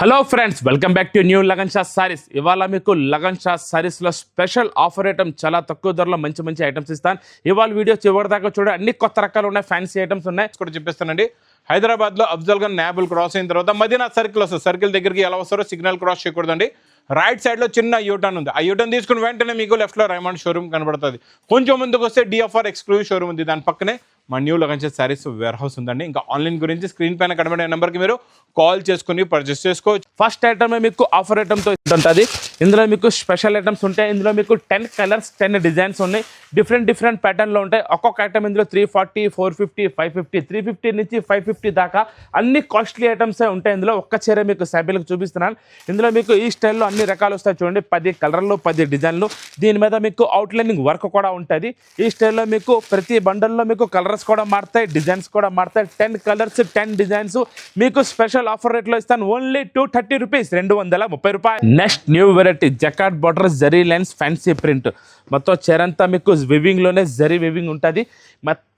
Hello friends, welcome back to new Lagan Shah saris. ఇవాళ మీకు లగన్ షా సారీస్లో స్పెషల్ ఆఫర్ ఐటమ్, చాలా తక్కువ ధరలో మంచి మంచి ఐటమ్స్ ఇస్తాను. ఇవాళ వీడియో చివరి దాకా చూడండి. అన్ని కొత్త రకాలు ఉన్నాయి, ఫ్యాన్సీ ఐటమ్స్ ఉన్నాయి కూడా చూపిస్తానండి. హైదరాబాద్లో అఫ్జల్ ఖాన్ నాబుల్ క్రాస్ అయిన తర్వాత మదీనా సర్కిల్ వస్తుంది. సర్కిల్ దగ్గరికి ఎలా వస్తారో సిగ్నల్ క్రాస్ చేయకూడదండి. రైట్ సైడ్లో చిన్న యూటర్న్ ఉంది. ఆ యూటర్న్ తీసుకుని వెంటనే మీకు లెఫ్ట్లో రైమండ్ షోరూమ్ కనబడుతుంది. కొంచెం ముందుకు వస్తే డిఎఫ్ఆర్ ఎక్స్క్లూజివ్ షోరూమ్ ఉంది. దాని పక్కనే మా new Lagan Shah sarees warehouse ఉందండి. ఇంకా ఆన్లైన్ గురించి స్క్రీన్ పైన కనబడే నెంబర్కి మీరు కాల్ చేసుకుని పర్చేస్ చేసుకోవచ్చు. ఫస్ట్ ఐటమ్ మీకు ఆఫర్ ఐటమ్తో ఉంటుంది. ఇందులో మీకు స్పెషల్ ఐటమ్స్ ఉంటాయి. ఇందులో మీకు 10 కలర్స్ 10 డిజైన్స్ ఉన్నాయి. డిఫరెంట్ ప్యాటర్న్లో ఉంటాయి. ఒక్కొక్క ఐటమ్ ఇందులో 340, 450, 550, 350 నుంచి 550 దాకా అన్ని కాస్ట్లీ ఐటమ్సే ఉంటాయి. ఇందులో ఒక్క చీర మీకు శాంపిల్కి చూపిస్తున్నాను. ఇందులో మీకు ఈ స్టైల్లో అన్ని రకాలు వస్తాయి. చూడండి, 10 కలర్లు 10 డిజైన్లు. దీని మీద మీకు అవుట్లైనింగ్ వర్క్ కూడా ఉంటుంది. ఈ స్టైల్లో మీకు ప్రతి బండల్లో మీకు కలర్స్ కూడా మారుతాయి, డిజైన్స్ కూడా మారుతాయి. 10 కలర్స్ 10 డిజైన్స్ మీకు స్పెషల్ ఆఫర్ రేట్లో ఇస్తాను. ఓన్లీ 230 రూపీస్, 230 రూపాయలు. Next new variety జకాట్ border zari lines fancy print. మొత్తం చీరంతా మీకు వివింగ్లోనే జరీ వివింగ్ ఉంటుంది.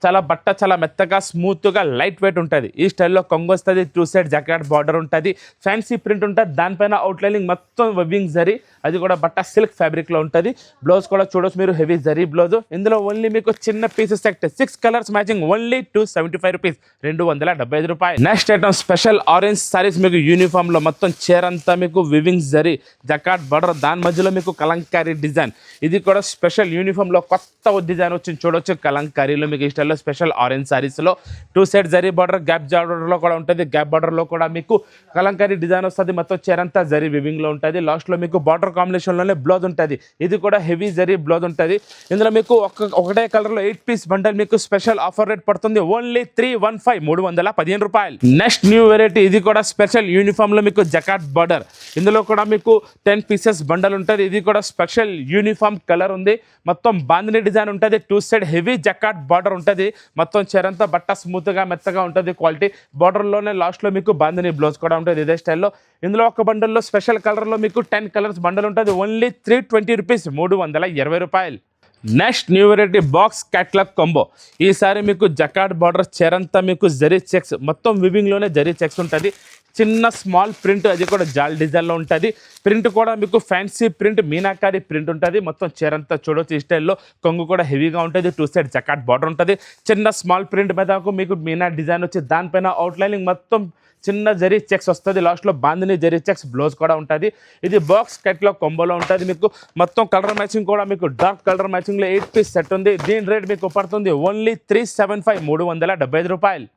చాలా మెత్తగా స్మూత్గా లైట్ వెయిట్ ఉంటుంది. ఈ స్టైల్లో కొంగు వస్తుంది, 2 సైడ్ జకాట్ బార్డర్ ఉంటుంది, ఫ్యాన్సీ ప్రింట్ ఉంటుంది. దానిపైన అవుట్లైనింగ్ మొత్తం వివింగ్ జరీ, అది కూడా బట్ట సిల్క్ ఫ్యాబ్రిక్లో ఉంటుంది. బ్లౌజ్ కూడా చూడొచ్చు మీరు, హెవీ జరీ బ్లౌజ్. ఇందులో ఓన్లీ మీకు చిన్న pieces set 6 colours matching, only 275 rupees, 275 రూపాయలు. Next item special orange saris. మీకు యూనిఫామ్లో మొత్తం చీరంతా మీకు వివింగ్ జరీ జకాట్ బార్డర్, దాని మధ్యలో మీకు కలంకారీ డిజైన్. ఇది కూడా స్పెషల్ యూనిఫామ్లో కొత్త డిజైన్ వచ్చింది చూడొచ్చు. కలంకారీలో మీకు ఈ స్టైల్లో స్పెషల్ ఆరెంజ్ సారీస్లో 2 సైడ్ జరీ బార్డర్, గ్యాప్ బార్డర్లో కూడా ఉంటుంది. గ్యాప్ బార్డర్లో కూడా మీకు కలంకారీ డిజైన్ వస్తుంది. మొత్తం చీరంతా జరీ వివింగ్లో ఉంటుంది. లాస్ట్లో మీకు బార్డర్ కాంబినేషన్లోనే బ్లౌజ్ ఉంటుంది. ఇది కూడా హెవీ జరీ బ్లౌజ్ ఉంటుంది. ఇందులో మీకు ఒకటే కలర్లో 8 పీస్ బండల్ మీకు స్పెషల్ ఆఫర్ రేట్ పడుతుంది. ఓన్లీ 315, 315 రూపాయలు. నెక్స్ట్ న్యూ వెరైటీ, ఇది కూడా స్పెషల్ యూనిఫామ్లో మీకు జకాట్ బార్డర్. ఇందులో కూడా మీకు 10 పీసెస్ బండల్ ఉంటుంది. ఇది కూడా స్పెషల్ యూనిఫామ్ కలర్ ఉంది. మొత్తం బాందిని డిజైన్ ఉంటుంది. 2 సైడ్ హెవీ జకాట్ బార్డర్ ఉంటుంది. మొత్తం చీరంతా బట్ట స్మూత్గా మెత్తగా ఉంటుంది. క్వాలిటీ బార్డర్లోనే లాస్ట్లో మీకు బాందిని బ్లౌజ్ కూడా ఉంటుంది ఇదే స్టైల్లో. ఇందులో ఒక బండల్లో స్పెషల్ కలర్లో మీకు 10 కలర్స్ బండల్ ఉంటుంది. ఓన్లీ 320 రూపీస్, 320 రూపాయలు. Next new variety box catalogue combo. ఈసారి మీకు జకాట్ బార్డర్ చీరంతా మీకు జరీ చెక్స్, మొత్తం వివింగ్లోనే జరీ చెక్స్ ఉంటుంది. చిన్న స్మాల్ ప్రింట్, అది కూడా జాల్ డిజైన్లో ఉంటుంది. ప్రింట్ కూడా మీకు ఫ్యాన్సీ ప్రింట్, మీనాకారి ప్రింట్ ఉంటుంది. మొత్తం చీరంతా చూడవచ్చు ఈ స్టైల్లో. కొంగు కూడా హెవీగా ఉంటుంది. 2 సైడ్ జకాట్ బార్డర్ ఉంటుంది. చిన్న స్మాల్ ప్రింట్ మీద మీకు మీనా డిజైన్ వచ్చి దానిపైన అవుట్లైనింగ్ మొత్తం చిన్న జరీ చెక్స్ వస్తుంది. లాస్ట్లో బాందిని జరీ చెక్స్ బ్లౌజ్ కూడా ఉంటుంది. ఇది బాక్స్ కట్లో కొంబోలో ఉంటుంది. మీకు మొత్తం కలర్ మ్యాచింగ్ కూడా మీకు డార్క్ కలర్ మ్యాచింగ్లో 8 పీస్ సెట్ ఉంది. దీని రేట్ మీకు పడుతుంది ఓన్లీ 375, 375 రూపాయలు.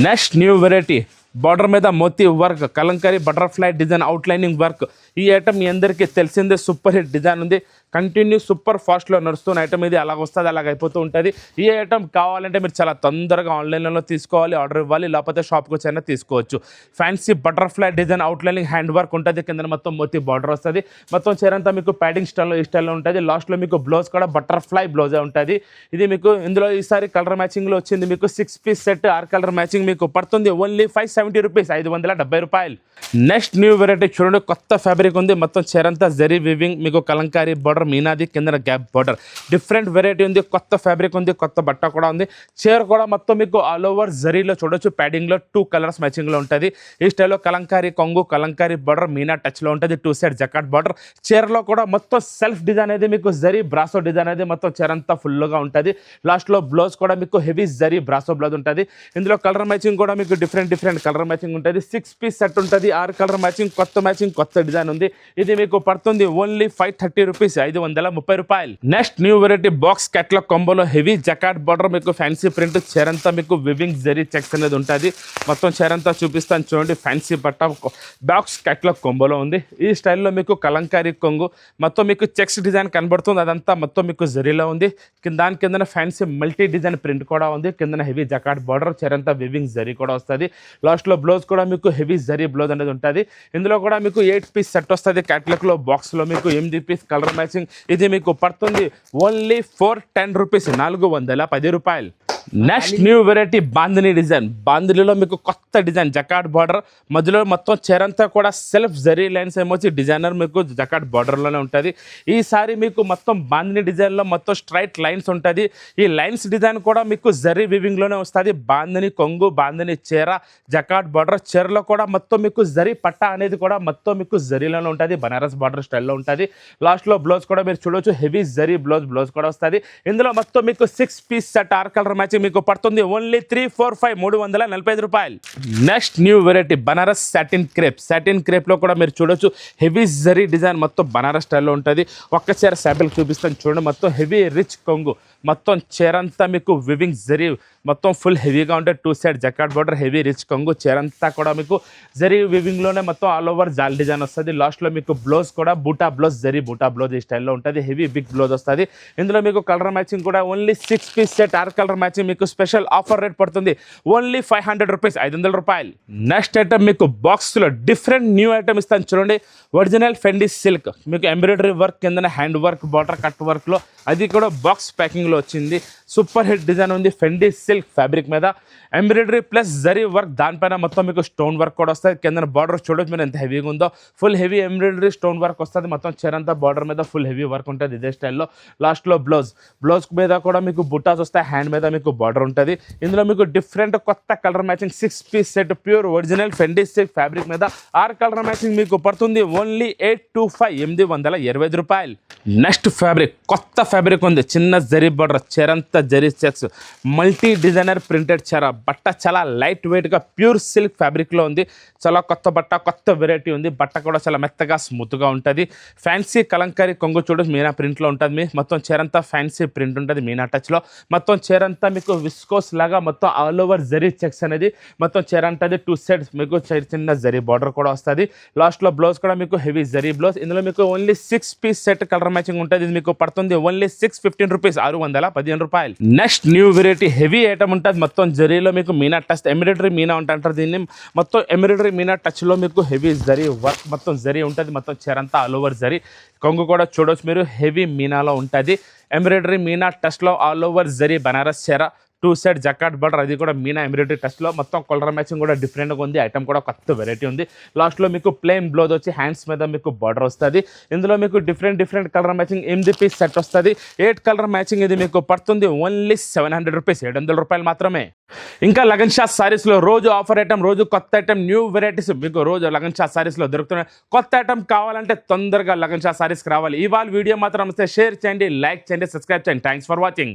నెక్స్ట్ న్యూ వెరైటీ బార్డర్ మీద మోతీ work, Kalamkari butterfly design, outlining work. ఈ ఐటమ్ మీ అందరికీ తెలిసిందే, సూపర్ హిట్ డిజైన్ ఉంది. కంటిన్యూ సూపర్ ఫాస్ట్లో నడుస్తున్న ఐటమ్ ఇది. అలాగ వస్తుంది, అలాగ అయిపోతూ ఉంటుంది. ఈ ఐటమ్ కావాలంటే మీరు చాలా తొందరగా ఆన్లైన్లో తీసుకోవాలి, ఆర్డర్ ఇవ్వాలి, లేకపోతే షాప్కి వచ్చైనా తీసుకోవచ్చు. Fancy butterfly design, outlining hand work ఉంటుంది. కింద మొత్తం మోతీ బార్డర్ వస్తుంది. మొత్తం చీరంతా మీకు ప్యాడింగ్ స్టైల్లో ఈ స్టైల్లో ఉంటుంది. లాస్ట్లో మీకు బ్లౌజ్ కూడా బటర్ఫ్లై బ్లౌజే ఉంటుంది. ఇది మీకు ఇందులో ఈసారి కలర్ మ్యాచింగ్లో వచ్చింది. మీకు 6 పీస్ సెట్ 6 కలర్ మ్యాచింగ్ మీకు పడుతుంది. ఓన్లీ 570 రూపీస్, 570 రూపాయలు. నెక్స్ట్ న్యూ వెరైటీ చూడండి, కొత్త ఫ్యాబ్రిక్ ఉంది. మొత్తం చీరంతా జరీ వివింగ్, మీకు కలంకారీ బార్డర్, మీనాది, కింద గ్యాప్ బార్డర్. డిఫరెంట్ వెరైటీ ఉంది, కొత్త ఫ్యాబ్రిక్ ఉంది, కొత్త బట్ట కూడా ఉంది. చీర కూడా మొత్తం మీకు ఆల్ ఓవర్ జరీలో చూడొచ్చు. ప్యాడింగ్లో 2 కలర్స్ మ్యాచింగ్లో ఉంటుంది. ఈ స్టైల్లో కలంకారీ కొంగు, కలంకారీ బార్డర్, మీనా టచ్లో ఉంటుంది. 2 సైడ్ జకాట్ బార్డర్. చీరలో కూడా మొత్తం సెల్ఫ్ డిజైన్ అనేది మీకు జరీ బ్రాసో డిజైన్ అనేది మొత్తం చీరంతా ఫుల్గా ఉంటుంది. లాస్ట్లో బ్లౌజ్ కూడా మీకు హెవీ జరీ బ్రాసో బ్లౌజ్ ఉంటుంది. ఇందులో కలర్ మ్యాచింగ్ కూడా మీకు డిఫరెంట్ కలర్ మ్యాచింగ్ ఉంటుంది. 6 పీస్ సెట్ ఉంటుంది. 6 కలర్ మ్యాచింగ్, కొత్త డిజైన్ ఉంది. ఇది మీకు పడుతుంది ఓన్లీ 530 రూపీస్, 530 రూపాయలు. Next new variety box catalogue కాంబోలో హెవీ జకాట్ బార్డర్, మీకు ఫ్యాన్సీ ప్రింట్, చీరంతా మీకు వివింగ్ జరీ చెక్స్ అనేది ఉంటుంది. మొత్తం చీరంతా చూపిస్తాను చూడండి. ఫ్యాన్సీ బట్ట బాక్స్ క్యాట్లాగ్ కాంబోలో ఉంది. ఈ స్టైల్లో మీకు కలంకారీ కొంగు, మొత్తం మీకు చెక్స్ డిజైన్ కనబడుతుంది. అదంతా మొత్తం మీకు జరీలో ఉంది. దాని కింద ఫ్యాన్సీ మల్టీ డిజైన్ ప్రింట్ కూడా ఉంది. కింద హెవీ జకాట్ బార్డర్, చీరంతా వివింగ్ జరీ కూడా వస్తుంది. లాస్ట్లో బ్లౌజ్ కూడా మీకు హెవీ జరీ బ్లౌజ్ అనేది ఉంటుంది. ఇందులో కూడా మీకు 8 పీస్ సెట్ వస్తుంది. క్యాట్లాగ్లో బాక్స్లో మీకు 8 పీస్ కలర్ మ్యాచింగ్. ఇది మీకు పడుతుంది ఓన్లీ 410 రూపీస్, 410 రూపాయలు. Next new variety bandhani design. బాందినిలో మీకు కొత్త డిజైన్ జకాట్ బార్డర్ మధ్యలో మొత్తం చీరంతా కూడా సెల్ఫ్ జరీ లైన్స్ ఏమొచ్చి డిజైనర్ మీకు జకాట్ బార్డర్లోనే ఉంటుంది. ఈసారి మీకు మొత్తం బాందిని డిజైన్లో మొత్తం స్ట్రైట్ లైన్స్ ఉంటుంది. ఈ లైన్స్ డిజైన్ కూడా మీకు జరీ వివింగ్లోనే వస్తుంది. బాందిని కొంగు, బాందిని చీర, జకాట్ బార్డర్, చీరలో కూడా మొత్తం మీకు జరీ పట్టా అనేది కూడా మొత్తం మీకు జరీలోనే ఉంటుంది. బనారస్ బార్డర్ స్టైల్లో ఉంటుంది. లాస్ట్లో బ్లౌజ్ కూడా మీరు చూడవచ్చు, హెవీ జరీ బ్లౌజ్ కూడా వస్తుంది. ఇందులో మొత్తం మీకు 6 పీస్ సెట్ 6 కలర్ మ్యాచింగ్ మీకు పడుతుంది ఓన్లీ 345 345 రూపాయలు. Next new variety Banaras satin crepe లో కూడా మీరు చూడొచ్చు, హెవీ జరీ డిజైన్ మొత్తం బనారస్ స్టైల్లో ఉంటుంది. ఒక్క చీర శాంపిల్ చూపిస్తాను చూడండి. మొత్తం హెవీ రిచ్ కొంగు, మొత్తం చీరంతా మీకు వివింగ్ జరీ మొత్తం ఫుల్ హెవీగా ఉంటే 2 సైడ్ జకాట్ బార్డర్, హెవీ రిచ్ కొంగు, చీరంతా కూడా మీకు జరీ వివింగ్లోనే మొత్తం ఆల్ ఓవర్ జాల్ డిజైన్ వస్తుంది. లాస్ట్లో మీకు బ్లౌజ్ కూడా బూటా బ్లౌజ్, జరీ బూటా బ్లౌజ్ ఈ స్టైల్లో ఉంటుంది. హెవీ బిగ్ బ్లౌజ్ వస్తుంది. ఇందులో మీకు కలర్ మ్యాచింగ్ కూడా only 6 piece set 6 colour matching మీకు స్పెషల్ ఆఫర్ రేట్ పడుతుంది ఓన్లీ 500 రూపీస్, 500 రూపాయలు. నెక్స్ట్ ఐటమ్ మీకు బాక్స్లో డిఫరెంట్ న్యూ ఐటమ్ ఇస్తాను చూడండి. ఒరిజినల్ ఫెండీ సిల్క్ మీకు ఎంబ్రాయిడరీ వర్క్ కింద హ్యాండ్ వర్క్, బార్డర్ కట్ వర్క్లో అది కూడా బాక్స్ ప్యాకింగ్లో వచ్చింది. సూపర్ హిట్ డిజైన్ ఉంది. ఫెండీ సిల్క్ ఫ్యాబ్రిక్ మీద ఎంబ్రాయిడరీ ప్లస్ జరీ వర్క్, దానిపైన మొత్తం మీకు స్టోన్ వర్క్ కూడా వస్తుంది. కింద బార్డర్ చూడొచ్చు మీరు ఎంత హెవీగా ఉందో. Full heavy embroidery stone work వస్తుంది. మొత్తం చీరంతా బార్డర్ మీద ఫుల్ హెవీ వర్క్ ఉంటుంది ఇదే స్టైల్లో. లాస్ట్లో బ్లౌజ్ మీద కూడా మీకు బుట్టాస్ వస్తాయి. హ్యాండ్ మీద మీకు బార్డర్ ఉంటుంది. ఇందులో మీకు డిఫరెంట్ కొత్త colour matching 6 piece set pure original Fendi silk fabric మీద 6 కలర్ మ్యాచింగ్ మీకు పడుతుంది ఓన్లీ 825 825 రూపాయలు. నెక్స్ట్ ఫ్యాబ్రిక్ కొత్త ఫ్యాబ్రిక్ ఉంది. చిన్న జరీ బార్డర్, చీరంతా zari checks, multi designer printed చీర. బట్ట చాలా లైట్ వెయిట్గా ప్యూర్ సిల్క్ ఫ్యాబ్రిక్లో ఉంది. చాలా కొత్త బట్ట, కొత్త వెరైటీ ఉంది. బట్ట కూడా చాలా మెత్తగా స్మూత్గా ఉంటుంది. ఫ్యాన్సీ కలంకారీ కొంగు చూడొచ్చు, మీనా ప్రింట్లో ఉంటుంది. మొత్తం చీరంతా ఫ్యాన్సీ ప్రింట్ ఉంటుంది మీనా టచ్లో. మొత్తం చీరంతా మీకు విస్కోస్ లాగా మొత్తం ఆల్ ఓవర్ జరీ చెక్స్ అనేది మొత్తం చీర ఉంటుంది. 2 సైడ్స్ మీకు చిన్న జరీ బార్డర్ కూడా వస్తుంది. లాస్ట్లో బ్లౌజ్ కూడా మీకు హెవీ జరీ బ్లౌజ్. ఇందులో మీకు only 6 piece set colour matching ఉంటుంది. ఇది మీకు పడుతుంది ఓన్లీ 615 రూపీస్, 615 రూపాయలు. Next new variety heavy item ఉంటుంది. మొత్తం జరీలో మీకు మీనా టచ్, ఎంబ్రాయిడరీ మీనా అంటారు దీన్ని. మొత్తం ఎంబ్రాయిడరీ మీనా టచ్లో మీకు హెవీ జరీ వర్క్, మొత్తం జరీ ఉంటుంది. మొత్తం చీరంతా ఆల్ ఓవర్ జరీ. కొంగు కూడా చూడవచ్చు మీరు, హెవీ మీనాలో ఉంటుంది. ఎంబ్రాయిడరీ మీనా టచ్లో ఆల్ ఓవర్ జరీ బనారస్ చీర, 2 సైడ్ జకాట్ బార్డర్, అది కూడా మీనా ఎంబ్రాయిడరీ టచ్లో. మొత్తం కలర్ మ్యాచింగ్ కూడా డిఫరెంట్గా ఉంది. ఐటమ్ కూడా కొత్త వెరైటీ ఉంది. లాస్ట్లో మీకు ప్లెయిన్ బ్లౌజ్ వచ్చి హ్యాండ్స్ మీద మీకు బార్డర్ వస్తుంది. ఇందులో మీకు different colour matching 8 piece set వస్తుంది. 8 కలర్ మ్యాచింగ్ ఇది మీకు పడుతుంది ఓన్లీ 700 రూపీస్, 700 రూపాయలు మాత్రమే. ఇంకా లగన్ షా సారీస్లో రోజు ఆఫర్ ఐటమ్, రోజు కొత్త ఐటమ్, న్యూ వెరైటీస్ మీకు రోజు లగన్ షా సారీస్లో దొరుకుతున్నాయి. కొత్త ఐటమ్ కావాలంటే తొందరగా లగన్ షా సారీస్కి రావాలి. ఇవాళ వీడియో మాత్రం షేర్ చేయండి, లైక్ చేయండి, సబ్స్క్రైబ్ చేయండి. Thanks for watching.